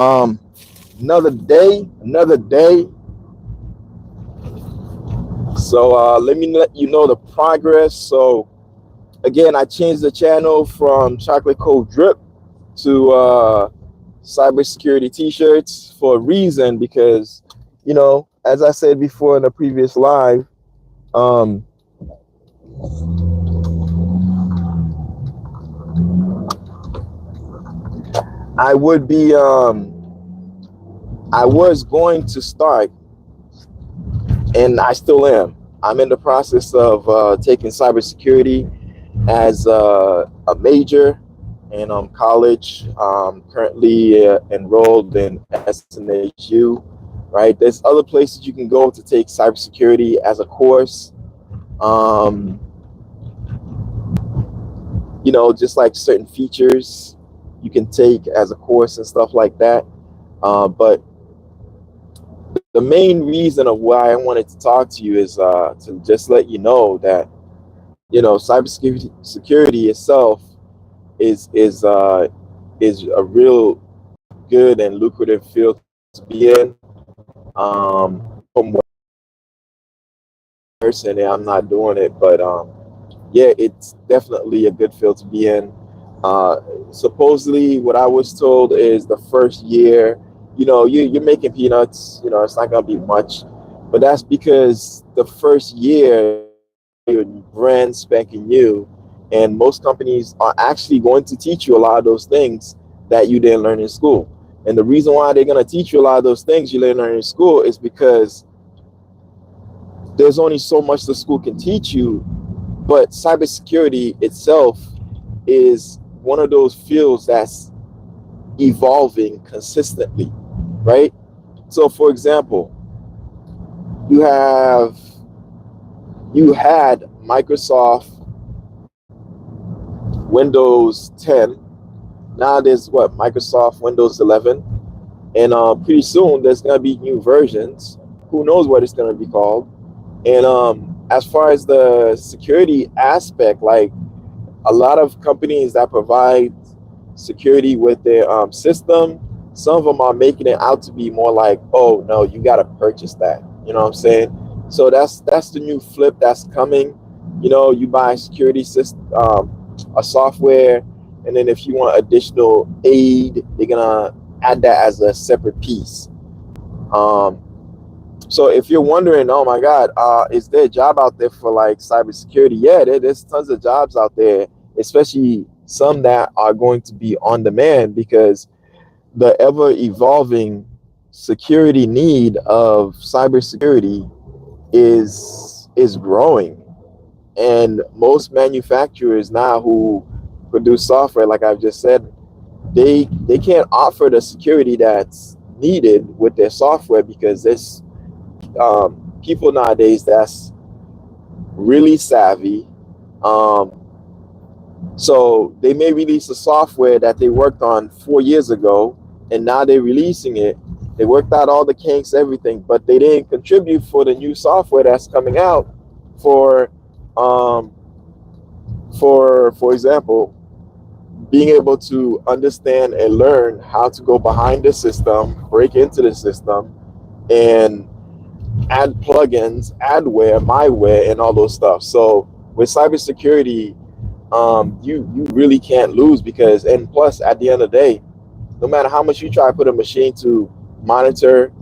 Um, another day, another day. So let me let you know the progress. So again, I changed the channel from Chocolate Cold Drip to Cybersecurity T-shirts for a reason because, as I said before in the previous live, um, I would be, I was going to start, and I still am. I'm in the process of taking cybersecurity as a major in college. Currently enrolled in SNHU. Right, there's other places you can go to take cybersecurity as a course. Um, just like certain features you can take as a course and stuff like that. But the main reason of why I wanted to talk to you is to just let you know that cybersecurity security itself is a real good and lucrative field to be in. From person, and I'm not doing it, but yeah, it's definitely a good field to be in. Uh, Supposedly, what I was told is the first year, you're making peanuts. It's not gonna be much, but that's because the first year you're brand spanking new, and most companies are actually going to teach you a lot of those things that you didn't learn in school. And the reason why they're gonna teach you a lot of those things you didn't learn in school is because there's only so much the school can teach you, but cybersecurity itself is one of those fields that's evolving consistently, right? So, for example, you have you had Microsoft Windows 10. Now there's what Microsoft Windows 11, and pretty soon there's gonna be new versions. Who knows what it's gonna be called? And as far as the security aspect, like a lot of companies that provide security with their system, some of them are making it out to be more like, oh no, you got to purchase that. You know what I'm saying? So that's the new flip that's coming. You buy security system, a software, and then if you want additional aid, they're gonna add that as a separate piece. Um, so if you're wondering, oh my God, is there a job out there for like cybersecurity? Yeah, there's tons of jobs out there, especially some that are going to be on demand because the ever evolving security need of cybersecurity is growing. And most manufacturers now who produce software, like I've just said, they can't offer the security that's needed with their software because there's people nowadays that's really savvy. Um, so they may release a software that they worked on 4 years ago, and now they're releasing it. They worked out all the kinks, everything, but they didn't contribute for the new software that's coming out for, um, for example, being able to understand and learn how to go behind the system, break into the system, and add plugins, adware, myware, and all those stuff. So with cybersecurity, you really can't lose because, and plus, at the end of the day, no matter how much you try to put a machine to monitor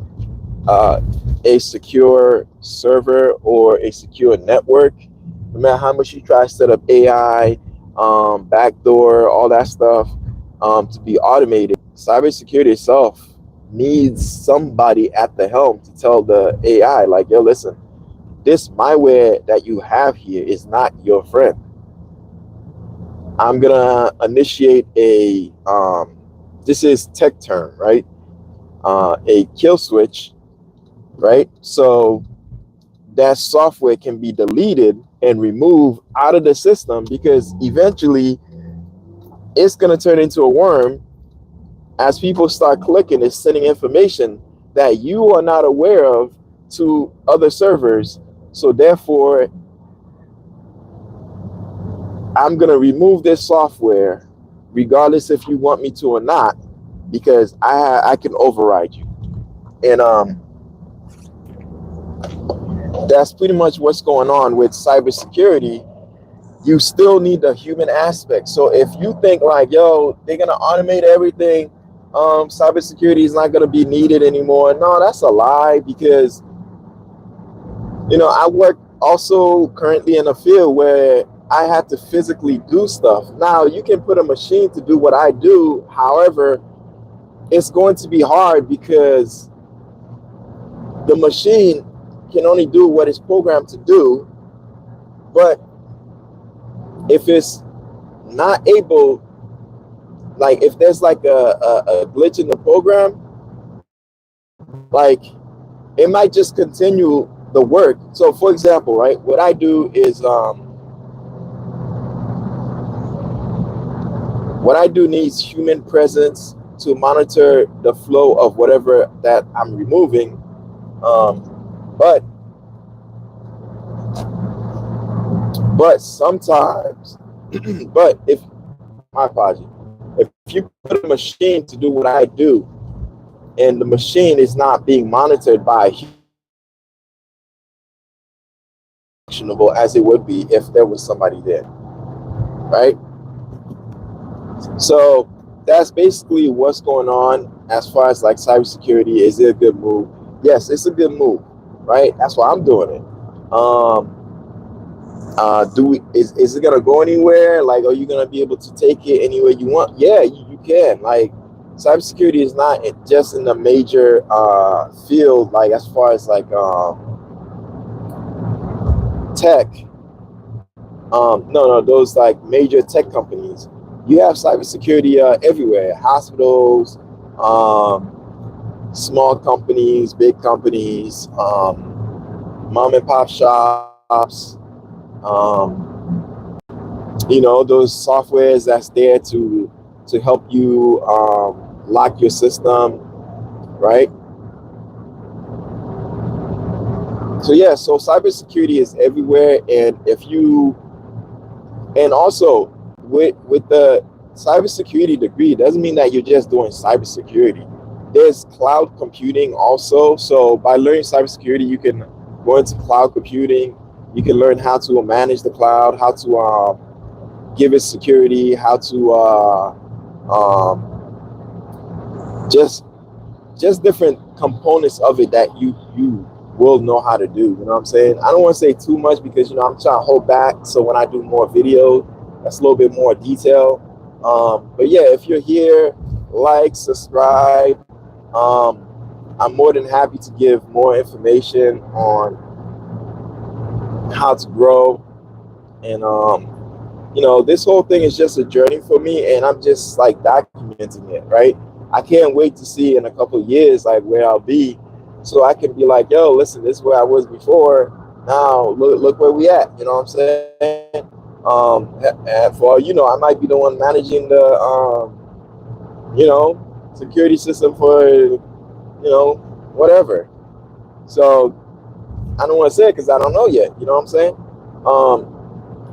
uh, a secure server or a secure network, no matter how much you try to set up AI, backdoor, all that stuff to be automated, cybersecurity itself needs somebody at the helm to tell the AI, like, yo, listen, this malware that you have here is not your friend. I'm gonna initiate this is tech term, right? A kill switch, right? So that software can be deleted and removed out of the system because eventually it's gonna turn into a worm. As people start clicking, it's sending information that you are not aware of to other servers. So therefore, I'm gonna remove this software, regardless if you want me to or not. because I can override you. And that's pretty much what's going on with cybersecurity. You still need the human aspect. So if you think like, yo, they're gonna automate everything, cybersecurity is not gonna be needed anymore. No, that's a lie, because I work also currently in a field where I have to physically do stuff. Now you can put a machine to do what I do. However, it's going to be hard because the machine can only do what it's programmed to do. But if it's not able, like if there's like a glitch in the program, like it might just continue the work. So for example, right, what I do is what I do needs human presence to monitor the flow of whatever that I'm removing. But sometimes, but if my apology, if you put a machine to do what I do, and the machine is not being monitored by a actionable as it would be if there was somebody there, right? So that's basically what's going on as far as like cybersecurity. Is it a good move? Yes, it's a good move, right? That's why I'm doing it. Is it gonna go anywhere? Like, are you gonna be able to take it anywhere you want? Yeah, you can. Like, cybersecurity is not just in the major field, like as far as like tech. No, those like major tech companies. You have cybersecurity everywhere. Hospitals, small companies, big companies, mom and pop shops. Those softwares that's there to help you lock your system, right? So yeah, so cybersecurity is everywhere, and also with the cybersecurity degree, it doesn't mean that you're just doing cybersecurity. There's cloud computing also. So by learning cybersecurity, you can go into cloud computing. You can learn how to manage the cloud, how to give it security, how to just different components of it that you will know how to do. You know what I'm saying? I don't want to say too much because I'm trying to hold back. So when I do more video, that's a little bit more detail. But yeah, if you're here, like, subscribe. I'm more than happy to give more information on how to grow. And this whole thing is just a journey for me, and I'm just like documenting it, right? I can't wait to see in a couple of years like where I'll be, so I can be like, yo, listen, this is where I was before. Now look where we at. You know what I'm saying? And for I might be the one managing the security system for whatever. So I don't want to say it because I don't know yet. You know what I'm saying?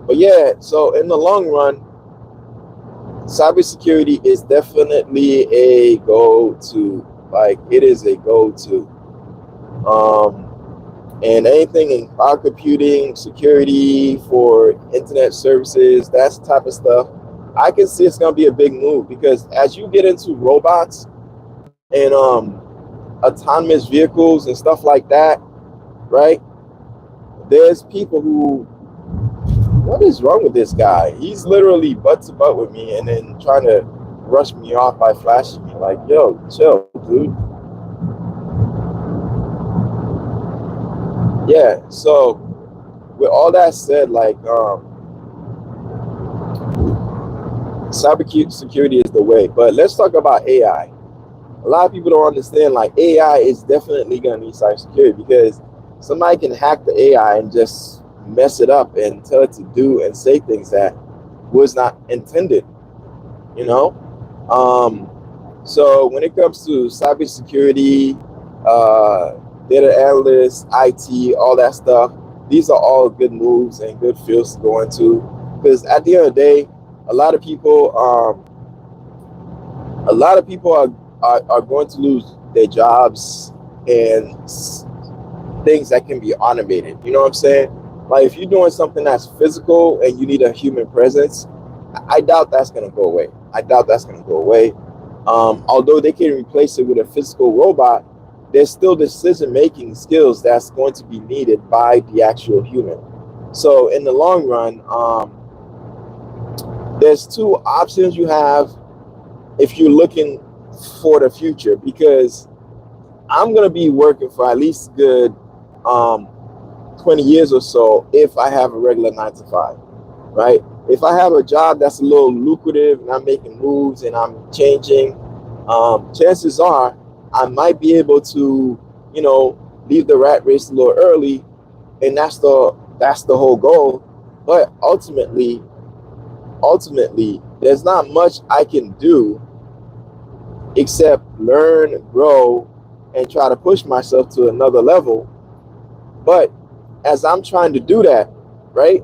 But yeah, so in the long run, cybersecurity is definitely a go-to. Like, it is a go-to. And anything in cloud computing, security for internet services, that's the type of stuff, I can see it's gonna be a big move, because as you get into robots and autonomous vehicles and stuff like that, right? There's people who, what is wrong with this guy? He's literally butt to butt with me and then trying to rush me off by flashing me. Like, yo, chill, dude. Yeah, so with all that said, like, cybersecurity is the way. But let's talk about AI. A lot of people don't understand, like, AI is definitely going to need cybersecurity, because somebody can hack the AI and just mess it up and tell it to do and say things that was not intended, you know? So when it comes to cybersecurity, data analysts, IT, all that stuff, these are all good moves and good fields to go into, because at the end of the day, a lot of people are are going to lose their jobs and things that can be automated. You know what I'm saying? Like if you're doing something that's physical and you need a human presence, I doubt that's going to go away. I doubt that's going to go away. Although they can replace it with a physical robot, there's still decision-making skills that's going to be needed by the actual human. So in the long run, there's two options you have if you're looking for the future, because I'm going to be working for at least good 20 years or so if I have a regular 9 to 5, right? If I have a job that's a little lucrative and I'm making moves and I'm changing, chances are I might be able to, leave the rat race a little early, and that's the whole goal. But ultimately, there's not much I can do except learn, grow, and try to push myself to another level. But as I'm trying to do that, right,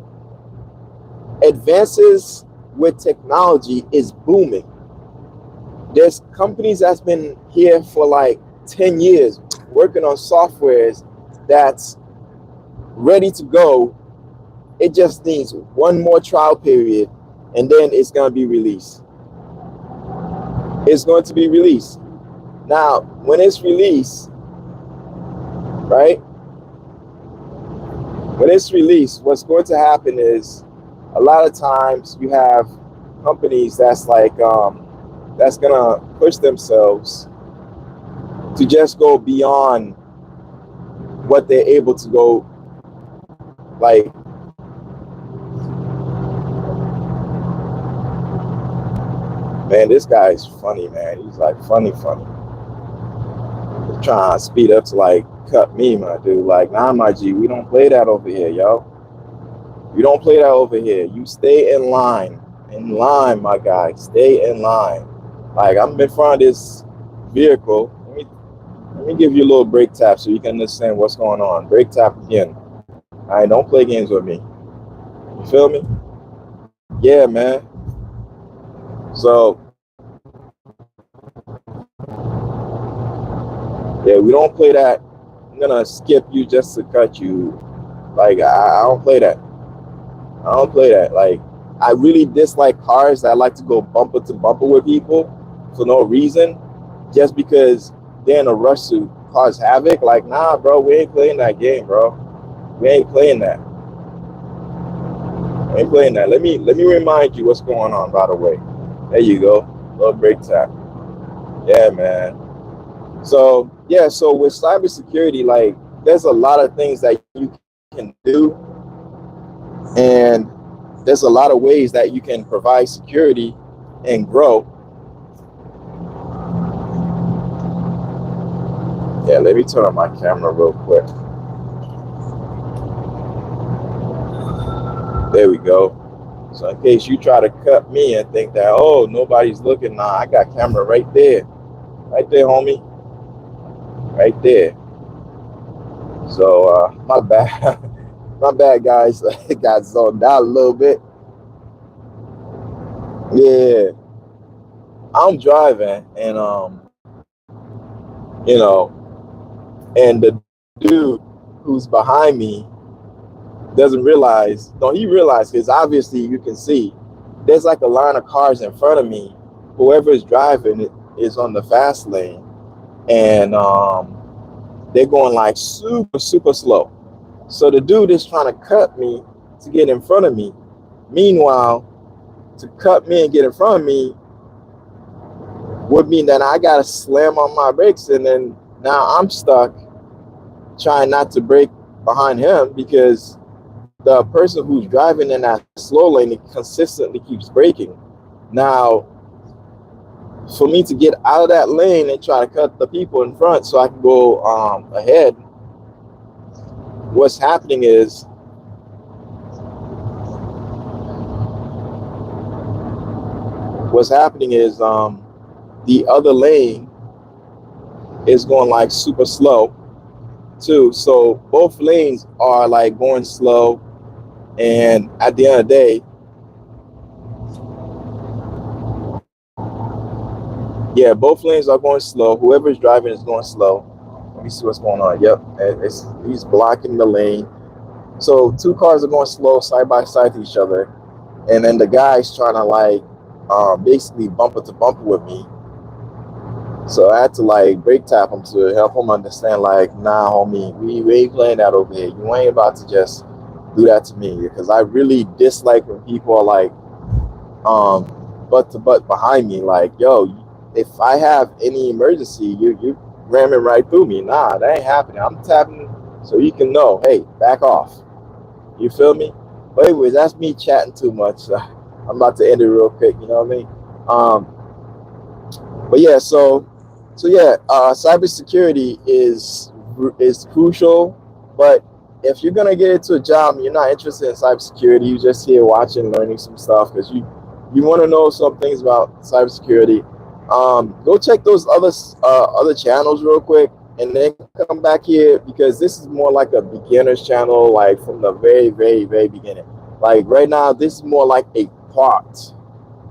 advances with technology is booming. There's companies that's been here for like 10 years working on softwares that's ready to go. It just needs one more trial period and then it's going to be released. It's going to be released. Now, when it's released, right? When it's released, what's going to happen is a lot of times you have companies that's like, that's going to push themselves to just go beyond what they're able to go, like, man, this guy is funny, man. He's like funny. He's trying to speed up to like cut me, my dude. Like, nah, my G, we don't play that over here, yo. We don't play that over here. You stay in line, my guy. Stay in line. Like, I'm in front of this vehicle. Let me give you a little brake tap so you can understand what's going on. Brake tap again. All right, don't play games with me. You feel me? Yeah, man. So, yeah, we don't play that. I'm gonna skip you just to cut you. Like, I don't play that. I don't play that. Like, I really dislike cars that like to go bumper to bumper with people for no reason, just because they're in a rush to cause havoc. Like, nah, bro, we ain't playing that game, bro. We ain't playing that. We ain't playing that. Let me remind you what's going on, by the way. There you go. Little break tap. Yeah, man. So yeah, so with cybersecurity, like, there's a lot of things that you can do, and there's a lot of ways that you can provide security and grow. Yeah, let me turn on my camera real quick. There we go. So in case you try to cut me and think that, oh, nobody's looking, nah, I got camera right there. Right there, homie. Right there. So my bad. My bad, guys. I got zoned out a little bit. Yeah. I'm driving, and and the dude who's behind me doesn't realize. No, he realized, because obviously you can see there's like a line of cars in front of me. Whoever is driving is on the fast lane, and they're going like super slow. So the dude is trying to cut me to get in front of me. Meanwhile, to cut me and get in front of me would mean that I gotta slam on my brakes, and then now I'm stuck trying not to brake behind him, because the person who's driving in that slow lane consistently keeps braking. Now, for me to get out of that lane and try to cut the people in front so I can go ahead, what's happening is the other lane is going like super slow too. So both lanes are like going slow, and at the end of the day, Yeah, both lanes are going slow. Whoever's driving is going slow. Let me see what's going on. Yep, and he's blocking the lane. So two cars are going slow side by side to each other, and then the guy's trying to like basically bumper to bumper with me. So I had to like brake tap him to help him understand like, nah, homie, we ain't playing that over here. You ain't about to just do that to me because I really dislike when people are like butt to butt behind me. Like, yo, if I have any emergency, you ramming right through me. Nah, that ain't happening. I'm tapping so you can know, hey, back off. You feel me? But anyways, that's me chatting too much. I'm about to end it real quick. You know what I mean? But yeah, so yeah, cybersecurity is crucial. But if you're gonna get into a job and you're not interested in cybersecurity, you just here watching, learning some stuff because you want to know some things about cybersecurity. Go check those other channels real quick, and then come back here because this is more like a beginner's channel, like from the very beginning. Like right now, this is more like a part,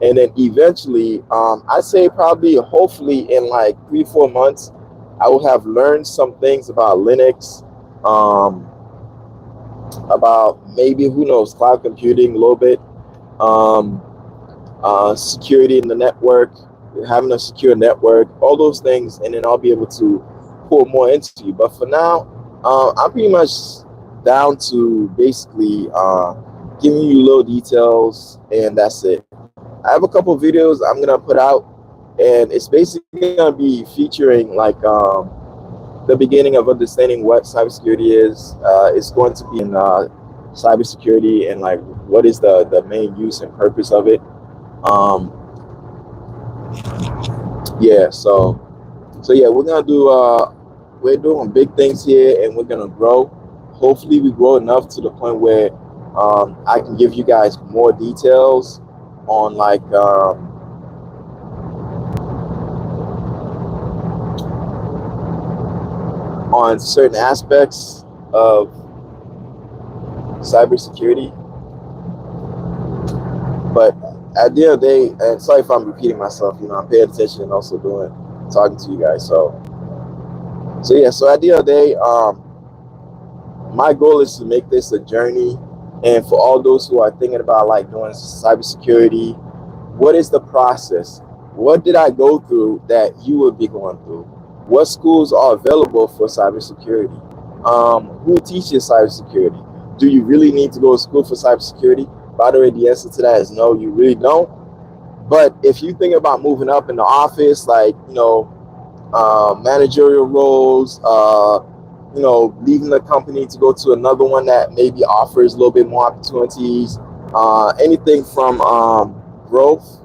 and then eventually I say probably hopefully in like 3 4 months I will have learned some things about Linux, um, about maybe who knows cloud computing a little bit, um, security in the network, having a secure network, all those things, and then I'll be able to pour more into you. But for now, I'm pretty much down to basically giving you little details, and that's it. I have a couple of videos I'm gonna put out, and it's basically gonna be featuring like the beginning of understanding what cybersecurity is. It's going to be in cybersecurity and like what is the main use and purpose of it. Um, yeah, so yeah, we're doing big things here, and we're gonna grow. Hopefully, we grow enough to the point where I can give you guys more details on like on certain aspects of cybersecurity. But at the end of the day, and sorry if I'm repeating myself, I'm paying attention and also doing talking to you guys. So yeah, so at the end of the day, my goal is to make this a journey. And for all those who are thinking about like doing cybersecurity, what is the process? What did I go through that you would be going through? What schools are available for cybersecurity? Who teaches cybersecurity? Do you really need to go to school for cybersecurity? By the way, the answer to that is no, you really don't. But if you think about moving up in the office, like, managerial roles, leaving the company to go to another one that maybe offers a little bit more opportunities, anything from growth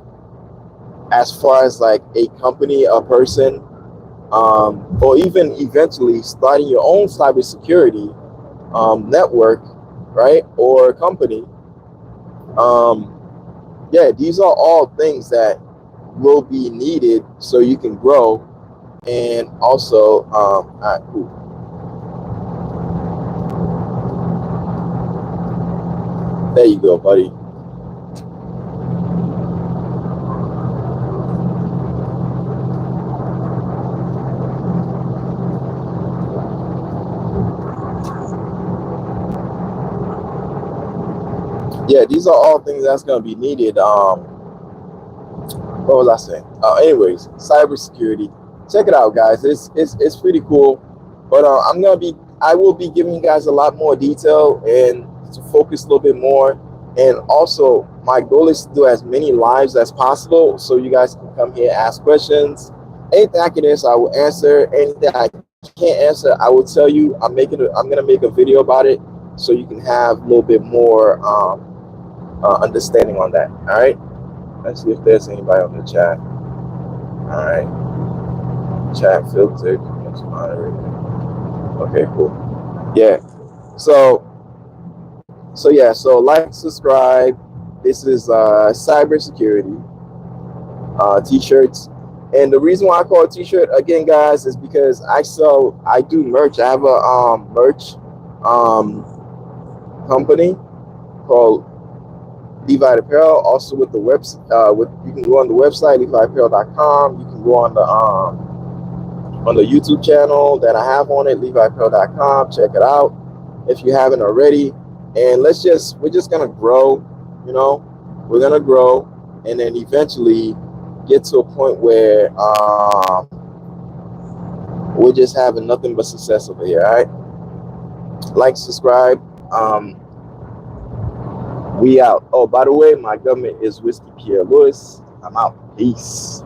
as far as like a company, a person, or even eventually starting your own cybersecurity network, right, or company. Um, yeah, these are all things that will be needed so you can grow. And also, there you go, buddy. Yeah, these are all things that's going to be needed. What was I saying? Anyways, cybersecurity. Check it out, guys. It's pretty cool. But I will be giving you guys a lot more detail and to focus a little bit more. And also, my goal is to do as many lives as possible, so you guys can come here and ask questions. Anything I can answer, I will answer. Anything I can't answer, I will tell you. I'm gonna make a video about it, so you can have a little bit more understanding on that. All right. Let's see if there's anybody on the chat. All right. Chat filtered. Okay, cool. Yeah. So so like, subscribe. This is cybersecurity t-shirts. And the reason why I call it t-shirt again, guys, is because I do merch. I have a merch company called Levi Apparel. Also with the with you can go on the website leviapparel.com. You can go on the YouTube channel that I have on it, leviapparel.com. Check it out if you haven't already. And we're just gonna grow, you know, we're gonna grow, and then eventually get to a point where we're just having nothing but success over here. All right, like, subscribe. We out. Oh, by the way, my government is Whiskey Pierre Lewis. I'm out. Peace.